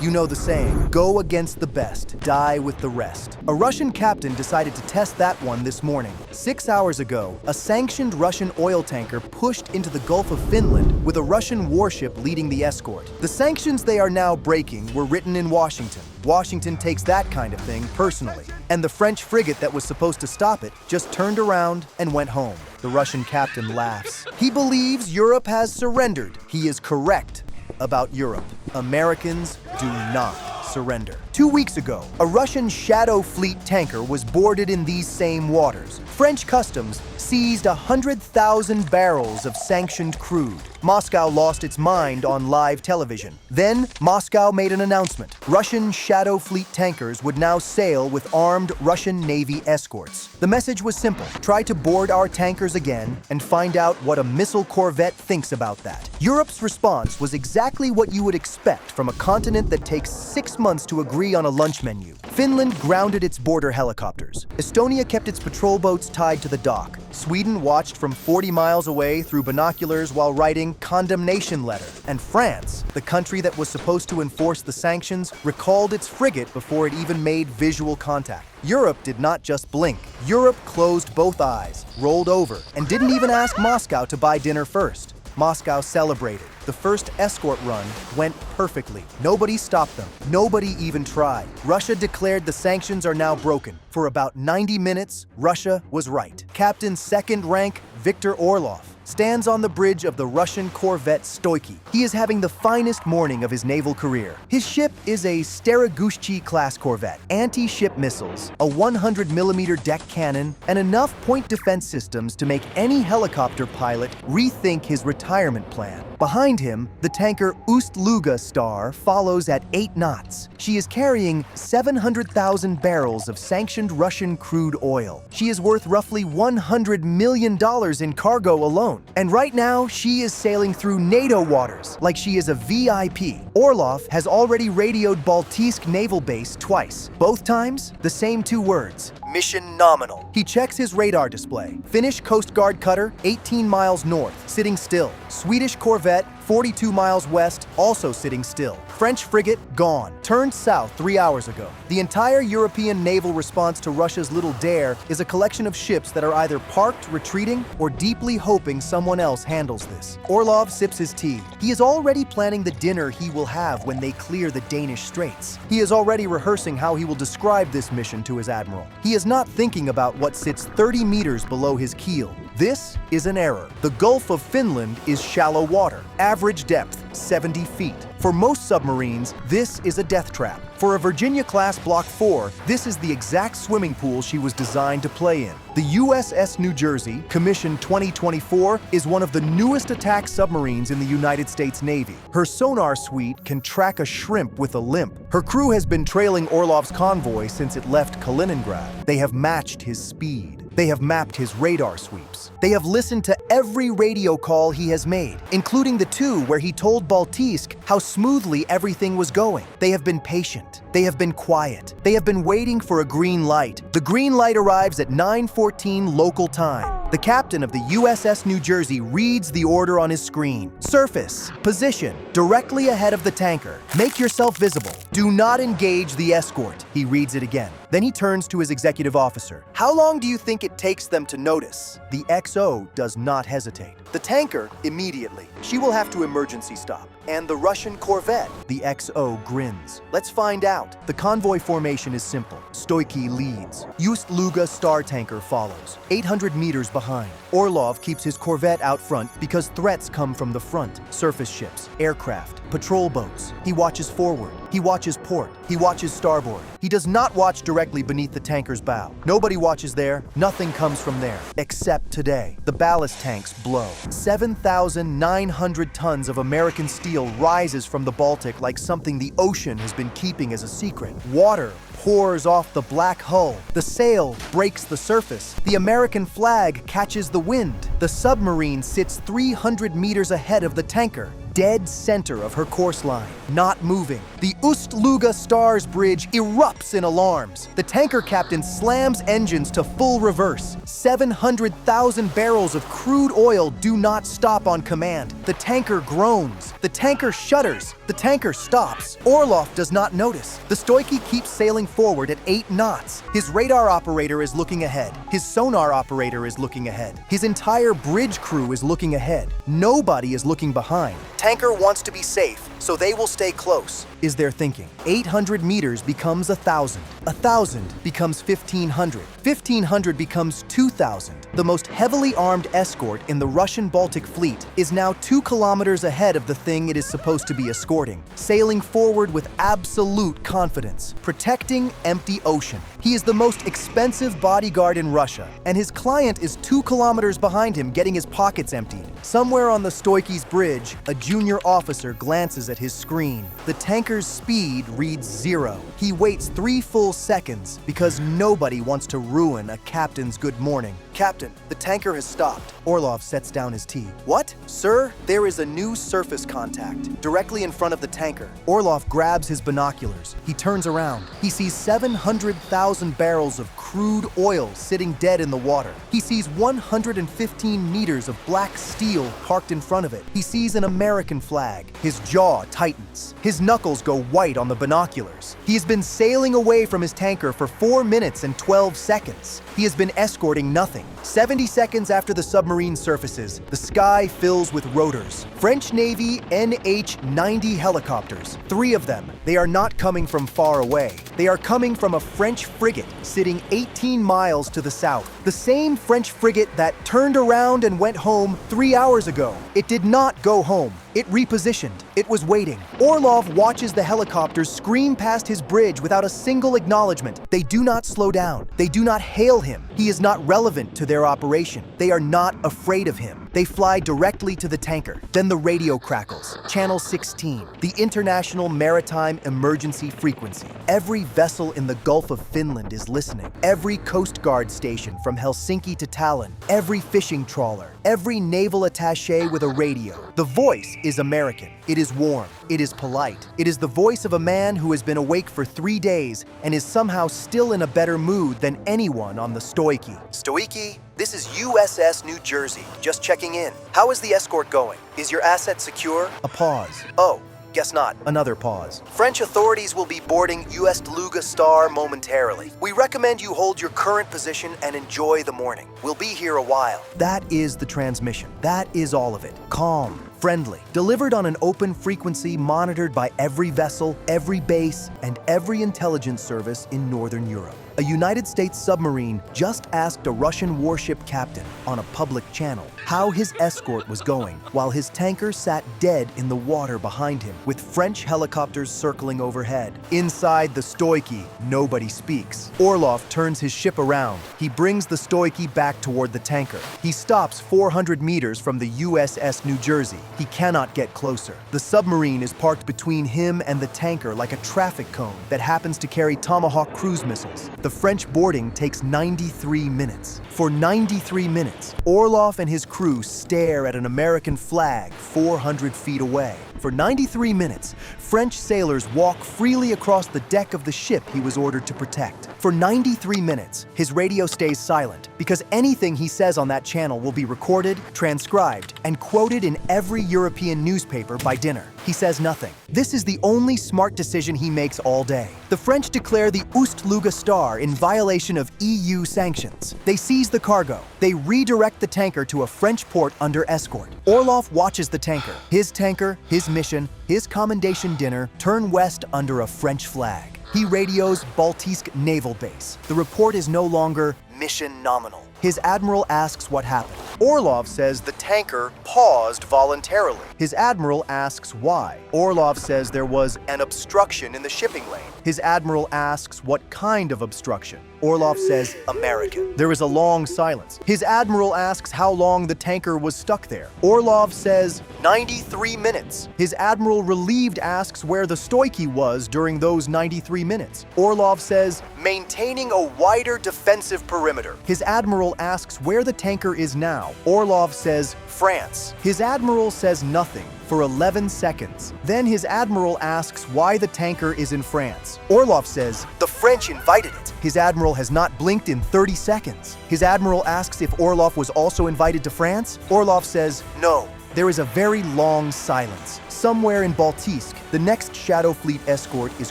You know the saying, go against the best, die with the rest. A Russian captain decided to test that one this morning. 6 hours ago, a sanctioned Russian oil tanker pushed into the Gulf of Finland with a Russian warship leading the escort. The sanctions they are now breaking were written in Washington. Washington takes that kind of thing personally. And the French frigate that was supposed to stop it just turned around and went home. The Russian captain laughs. He believes Europe has surrendered. He is correct about Europe. Americans do not surrender. 2 weeks ago, a Russian Shadow Fleet tanker was boarded in these same waters. French customs seized 100,000 barrels of sanctioned crude. Moscow lost its mind on live television. Then, Moscow made an announcement. Russian Shadow Fleet tankers would now sail with armed Russian Navy escorts. The message was simple. Try to board our tankers again and find out what a missile corvette thinks about that. Europe's response was exactly what you would expect from a continent that takes 6 months to agree on a lunch menu. Finland grounded its border helicopters. Estonia kept its patrol boats tied to the dock. Sweden watched from 40 miles away through binoculars while writing condemnation letter. And France, the country that was supposed to enforce the sanctions, recalled its frigate before it even made visual contact. Europe did not just blink. Europe closed both eyes, rolled over, and didn't even ask Moscow to buy dinner first. Moscow celebrated. The first escort run went perfectly. Nobody stopped them. Nobody even tried. Russia declared the sanctions are now broken. For about 90 minutes, Russia was right. Captain second rank Viktor Orlov stands on the bridge of the Russian corvette Stoiki. He is having the finest morning of his naval career. His ship is a Staragushchi-class corvette, anti-ship missiles, a 100mm deck cannon, and enough point defense systems to make any helicopter pilot rethink his retirement plan. Behind him, the tanker Ust-Luga Star follows at 8 knots. She is carrying 700,000 barrels of sanctioned Russian crude oil. She is worth roughly $100 million in cargo alone. And right now, she is sailing through NATO waters like she is a VIP. Orlov has already radioed Baltijsk Naval Base twice. Both times, the same 2 words. Mission nominal. He checks his radar display. Finnish Coast Guard cutter, 18 miles north, sitting still. Swedish corvette, 42 miles west, also sitting still. French frigate, gone. Turned south 3 hours ago. The entire European naval response to Russia's little dare is a collection of ships that are either parked, retreating, or deeply hoping someone else handles this. Orlov sips his tea. He is already planning the dinner he will have when they clear the Danish Straits. He is already rehearsing how he will describe this mission to his admiral. He is not thinking about what sits 30 meters below his keel. This is an error. The Gulf of Finland is shallow water. Average depth, 70 feet. For most submarines, this is a death trap. For a Virginia-class Block 4, this is the exact swimming pool she was designed to play in. The USS New Jersey, commissioned 2024, is one of the newest attack submarines in the United States Navy. Her sonar suite can track a shrimp with a limp. Her crew has been trailing Orlov's convoy since it left Kaliningrad. They have matched his speed. They have mapped his radar sweeps. They have listened to every radio call he has made, including the 2 where he told Baltijsk how smoothly everything was going. They have been patient. They have been quiet. They have been waiting for a green light. The green light arrives at 9:14 local time. The captain of the USS New Jersey reads the order on his screen. Surface, position, directly ahead of the tanker. Make yourself visible. Do not engage the escort. He reads it again. Then he turns to his executive officer. How long do you think it takes them to notice? The XO does not hesitate. The tanker, immediately. She will have to emergency stop. And the Russian corvette? The XO grins. Let's find out. The convoy formation is simple. Stoiki leads. Ust-Luga Star tanker follows, 800 meters behind. Orlov keeps his corvette out front because threats come from the front. Surface ships, aircraft, patrol boats. He watches forward. He watches port. He watches starboard. He does not watch directly beneath the tanker's bow. Nobody watches there. Nothing comes from there. Except today. The ballast tanks blow. 7,900 tons of American steel rises from the Baltic like something the ocean has been keeping as a secret. Water pours off the black hull. The sail breaks the surface. The American flag catches the wind. The submarine sits 300 meters ahead of the tanker. dead center of her course line, not moving. The Ust-Luga Stars bridge erupts in alarms. The tanker captain slams engines to full reverse. 700,000 barrels of crude oil do not stop on command. The tanker groans. The tanker shudders. The tanker stops. Orlov does not notice. The Stoichi keeps sailing forward at 8 knots. His radar operator is looking ahead. His sonar operator is looking ahead. His entire bridge crew is looking ahead. Nobody is looking behind. Tanker wants to be safe, so they will stay close, is their thinking. 800 meters becomes 1,000. 1,000 becomes 1,500. 1,500 becomes 2,000. The most heavily armed escort in the Russian Baltic Fleet is now 2 kilometers ahead of the thing it is supposed to be escorting, sailing forward with absolute confidence, protecting empty ocean. He is the most expensive bodyguard in Russia, and his client is 2 kilometers behind him getting his pockets emptied. Somewhere on the Stoichi's bridge, a junior officer glances at his screen. The tanker's speed reads 0. He waits 3 full seconds because nobody wants to ruin a captain's good morning. Captain, the tanker has stopped. Orlov sets down his tea. What? Sir, there is a new surface contact directly in front of the tanker. Orlov grabs his binoculars. He turns around. He sees 700,000 barrels of crude oil sitting dead in the water. He sees 115 meters of black steel parked in front of it. He sees an American flag. His jaw tightens. His knuckles go white on the binoculars. He has been sailing away from his tanker for 4 minutes and 12 seconds. He has been escorting nothing. 70 seconds after the submarine surfaces, the sky fills with rotors. French Navy NH-90 helicopters. 3 of them. They are not coming from far away. They are coming from a French frigate sitting 18 miles to the south. The same French frigate that turned around and went home 3 hours ago. It did not go home. It repositioned. It was waiting. Orlov watches the helicopters scream past his bridge without a single acknowledgement. They do not slow down. They do not hail him. He is not relevant to their operation. They are not afraid of him. They fly directly to the tanker. Then the radio crackles. Channel 16, the International Maritime Emergency Frequency. Every vessel in the Gulf of Finland is listening. Every Coast Guard station from Helsinki to Tallinn. Every fishing trawler. Every naval attaché with a radio. The voice is American. It is warm. It is polite. It is the voice of a man who has been awake for 3 days and is somehow still in a better mood than anyone on the Stoichi. Stoichi, this is USS New Jersey. Just checking in. How is the escort going? Is your asset secure? A pause. Oh, guess not. Another pause. French authorities will be boarding Ust-Luga Star momentarily. We recommend you hold your current position and enjoy the morning. We'll be here a while. That is the transmission. That is all of it. Calm. Friendly, delivered on an open frequency monitored by every vessel, every base, and every intelligence service in Northern Europe. A United States submarine just asked a Russian warship captain on a public channel how his escort was going while his tanker sat dead in the water behind him with French helicopters circling overhead. Inside the Stoichi, nobody speaks. Orlov turns his ship around. He brings the Stoichi back toward the tanker. He stops 400 meters from the USS New Jersey. He cannot get closer. The submarine is parked between him and the tanker like a traffic cone that happens to carry Tomahawk cruise missiles. The French boarding takes 93 minutes. For 93 minutes, Orlov and his crew stare at an American flag 400 feet away. For 93 minutes, French sailors walk freely across the deck of the ship he was ordered to protect. For 93 minutes, his radio stays silent because anything he says on that channel will be recorded, transcribed, and quoted in every European newspaper by dinner. He says nothing. This is the only smart decision he makes all day. The French declare the Ust-Luga Star in violation of EU sanctions. They seize the cargo. They redirect the tanker to a French port under escort. Orlov watches the tanker, his mission, his commendation dinner turn west under a French flag. He radios Baltisk Naval Base. The report is no longer mission nominal. His admiral asks what happened. Orlov says the tanker paused voluntarily. His admiral asks why. Orlov says there was an obstruction in the shipping lane. His admiral asks what kind of obstruction. Orlov says American. There is a long silence. His admiral asks how long the tanker was stuck there. Orlov says 93 minutes. His admiral relieved asks where the Stoichi was during those 93 minutes. Orlov says maintaining a wider defensive perimeter. His admiral asks where the tanker is now. Orlov says France. His admiral admiral says nothing for 11 seconds. Then his admiral asks why the tanker is in France. Orlov says, "The French invited it." His admiral has not blinked in 30 seconds. His admiral asks if Orlov was also invited to France. Orlov says, "No." There is a very long silence. Somewhere in Baltisk, the next Shadow Fleet escort is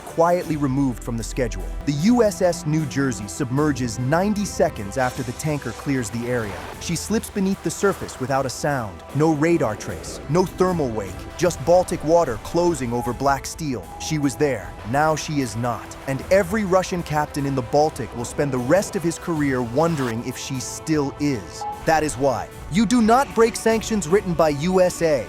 quietly removed from the schedule. The USS New Jersey submerges 90 seconds after the tanker clears the area. She slips beneath the surface without a sound. No radar trace, no thermal wake, just Baltic water closing over black steel. She was there, now she is not. And every Russian captain in the Baltic will spend the rest of his career wondering if she still is. That is why you do not break sanctions written by USA.